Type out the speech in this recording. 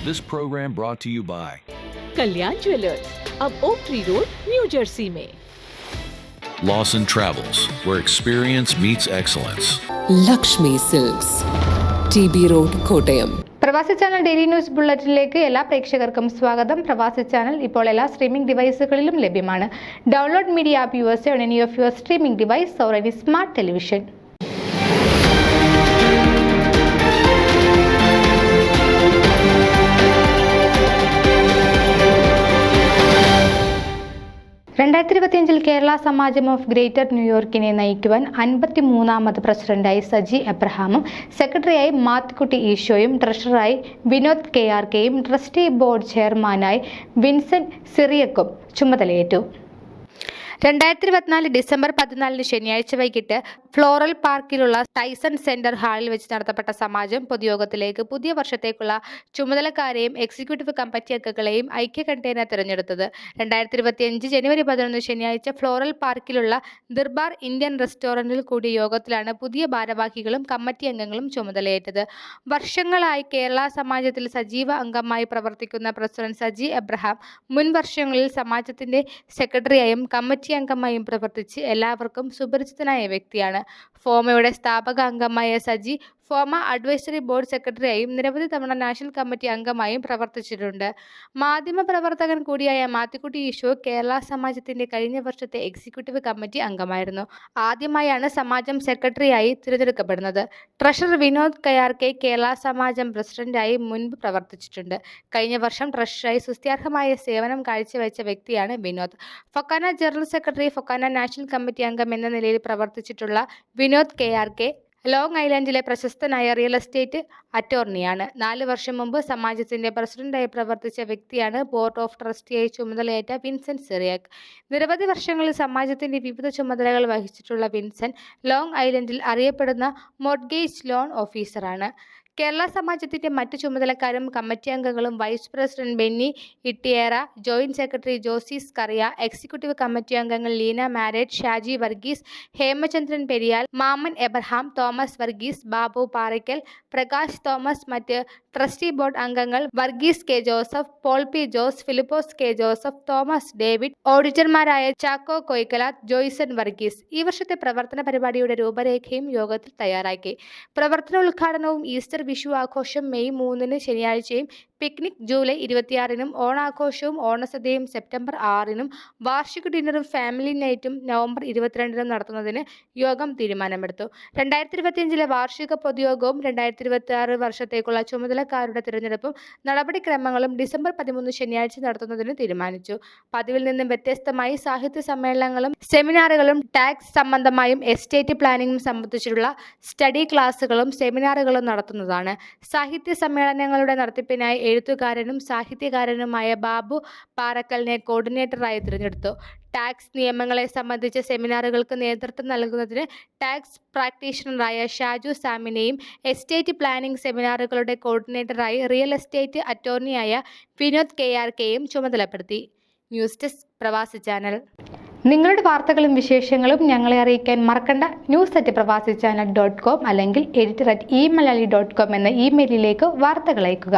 This program brought to you by Kalyan jewellers, अब oak tree road, New Jersey में. Lawson Travels, where experience meets excellence. Lakshmi silks, TB road, Kottayam. Pravasi channel daily news ബുള്ളറ്റിനിലേക്ക് എല്ലാ പ്രേക്ഷകർക്കും സ്വാഗതം. പ്രവാസി channel ഇപ്പോൾ എല്ലാ streaming ഡിവൈസുകളിലും ലഭ്യമാണ്. Download media app use on any of your streaming device or any smart television. Kerala Samajam of greater ന്യൂയോർക്കിനെ നയിക്കുവാൻ 53ാമത് പ്രസിഡന്റായി സജി എബ്രഹാമും സെക്രട്ടറിയായി മാത്തുക്കുട്ടി ഈശോയും ട്രഷററായി വിനോദ് കെയും ട്രസ്റ്റി ബോർഡ് ചെയർമാനായി വിൻസെന്റ് സിറിയക്കും ചുമതലയേറ്റു. 2024 ഡിസംബർ 14 ശനിയാഴ്ച വൈകിട്ട് ഫ്ലോറൽ പാർക്കിലുള്ള ടൈസൺ സെന്റർ ഹാളിൽ വെച്ച് നടത്തപ്പെട്ട സമാജം പൊതുയോഗത്തിലേക്ക് പുതിയ വർഷത്തേക്കുള്ള ചുമതലക്കാരെയും എക്സിക്യൂട്ടീവ് കമ്മിറ്റി അംഗങ്ങളെയും ഐക്യകണ്ഠേന തിരഞ്ഞെടുത്തത്. 2025 ജനുവരി 11 ശനിയാഴ്ച ഫ്ലോറൽ പാർക്കിലുള്ള ദർബാർ ഇന്ത്യൻ റെസ്റ്റോറന്റിൽ കൂടിയ യോഗത്തിലാണ് പുതിയ ഭാരവാഹികളും കമ്മിറ്റി അംഗങ്ങളും ചുമതലയേറ്റത്. വർഷങ്ങളായി കേരള സമാജത്തിൽ സജീവ അംഗമായി പ്രവർത്തിക്കുന്ന പ്രസിഡന്റ് സജി എബ്രഹാം മുൻ വർഷങ്ങളിൽ സമാജത്തിന്റെ സെക്രട്ടറിയായും കമ്മിറ്റി അംഗമായും പ്രവർത്തിച്ച് എല്ലാവർക്കും സുപരിചിതനായ വ്യക്തിയാണ്. ഫോമയുടെ സ്ഥാപക അംഗമായ സജി ഫോമ അഡ്വൈസറി ബോർഡ് സെക്രട്ടറിയായും നിരവധി തവണ നാഷണൽ കമ്മിറ്റി അംഗമായും പ്രവർത്തിച്ചിട്ടുണ്ട്. മാധ്യമ പ്രവർത്തകൻ കൂടിയായ മാത്തുക്കുട്ടി ഈശോ കേരള സമാജത്തിന്റെ കഴിഞ്ഞ വർഷത്തെ എക്സിക്യൂട്ടീവ് കമ്മിറ്റി അംഗമായിരുന്നു. ആദ്യമായാണ് സമാജം സെക്രട്ടറിയായി തിരഞ്ഞെടുക്കപ്പെടുന്നത്. ട്രഷറർ വിനോദ് കെ കേരള സമാജം പ്രസിഡന്റായി മുൻപ് പ്രവർത്തിച്ചിട്ടുണ്ട്. കഴിഞ്ഞ വർഷം ട്രഷററായി സുസ്ഥിരാർഹമായ സേവനം കാഴ്ചവെച്ച വ്യക്തിയാണ് Vinod. FOKANA general secretary, FOKANA national committee അംഗം എന്ന നിലയിൽ പ്രവർത്തിച്ചിട്ടുള്ള വിനോദ് കെ ലോങ് ഐലൻഡിലെ പ്രശസ്തനായ റിയൽ എസ്റ്റേറ്റ് അറ്റോർണിയാണ്. 4 വർഷം മുമ്പ് സമാജത്തിന്റെ പ്രസിഡന്റായി പ്രവർത്തിച്ച വ്യക്തിയാണ് ബോർഡ് ഓഫ് ട്രസ്റ്റിയായി ചുമതലയേറ്റ വിൻസെന്റ് സിറിയക്. നിരവധി വർഷങ്ങളിൽ സമാജത്തിന്റെ വിവിധ ചുമതലകൾ വഹിച്ചിട്ടുള്ള വിൻസെന്റ് ലോങ് ഐലൻഡിൽ അറിയപ്പെടുന്ന മോർട്ട്ഗേജ് ലോൺ ഓഫീസറാണ്. കേരള സമാജത്തിന്റെ മറ്റു ചുമതലക്കാരും കമ്മിറ്റി അംഗങ്ങളും vice president Benny Ittiyera, joint secretary Josy Skariya, executive committee അംഗങ്ങൾ ലീന മാരേറ്റ്, ഷാജി വർഗീസ്, ഹേമചന്ദ്രൻ പെരിയാൽ, മാമൻ എബ്രഹാം, തോമസ് വർഗീസ്, ബാബു പാറയ്ക്കൽ, പ്രകാശ് തോമസ്, മറ്റ് ട്രസ്റ്റി ബോർഡ് അംഗങ്ങൾ Varghese K Joseph, Paul P Jose, Philipose K Joseph, Thomas David, ഓഡിറ്റർമാരായ ചാക്കോ കൊയ്ക്കലാത്ത്, ജോയ്സൺ വർഗീസ്. ഈ വർഷത്തെ പ്രവർത്തന പരിപാടിയുടെ രൂപരേഖയും യോഗത്തിൽ തയ്യാറാക്കി. പ്രവർത്തന ഉദ്ഘാടനവും ഈസ്റ്റർ വിഷു ആഘോഷം മെയ് 3 ശനിയാഴ്ചയും, പിക്നിക് ജൂലൈ 26 ഓണാഘോഷവും ഓണസദ്യയും സെപ്റ്റംബർ 6 വാർഷിക ഡിന്നറും ഫാമിലി നൈറ്റും നവംബർ 22 നടത്തുന്നതിന് യോഗം തീരുമാനമെടുത്തു. 2025 വാർഷിക പൊതുയോഗവും 2026 വർഷത്തേക്കുള്ള ചുമതലക്കാരുടെ തിരഞ്ഞെടുപ്പും നടപടിക്രമങ്ങളും ഡിസംബർ 13 ശനിയാഴ്ച നടത്തുന്നതിന് തീരുമാനിച്ചു. പതിവിൽ നിന്നും വ്യത്യസ്തമായി സാഹിത്യ സമ്മേളനങ്ങളും സെമിനാറുകളും ടാക്സ് സംബന്ധമായും എസ്റ്റേറ്റ് പ്ലാനിംഗും സംബന്ധിച്ചിട്ടുള്ള സ്റ്റഡി ക്ലാസുകളും സെമിനാറുകളും നടത്തുന്നതാണ്. സാഹിത്യ സമ്മേളനങ്ങളുടെ നടത്തിപ്പിനായി എഴുത്തുകാരനും സാഹിത്യകാരനുമായ ബാബു പാറക്കലിനെ കോർഡിനേറ്ററായി തിരഞ്ഞെടുത്തു. ടാക്സ് നിയമങ്ങളെ സംബന്ധിച്ച സെമിനാറുകൾക്ക് നേതൃത്വം നൽകുന്നതിന് ടാക്സ് പ്രാക്ടീഷണറായ ഷാജു സാമിനെയും എസ്റ്റേറ്റ് പ്ലാനിംഗ് സെമിനാറുകളുടെ കോർഡിനേറ്ററായി റിയൽ എസ്റ്റേറ്റ് അറ്റോർണിയായ വിനോദ് കെയും ചുമതലപ്പെടുത്തി. News desk Pravasi channel. നിങ്ങളുടെ വാർത്തകളും വിശേഷങ്ങളും ഞങ്ങളെ അറിയിക്കാൻ മറക്കണ്ട. news@pravasichannel.com അല്ലെങ്കിൽ editor@eMalayali.com എന്ന ഇമെയിലിലേക്ക് വാർത്തകൾ അയക്കുക.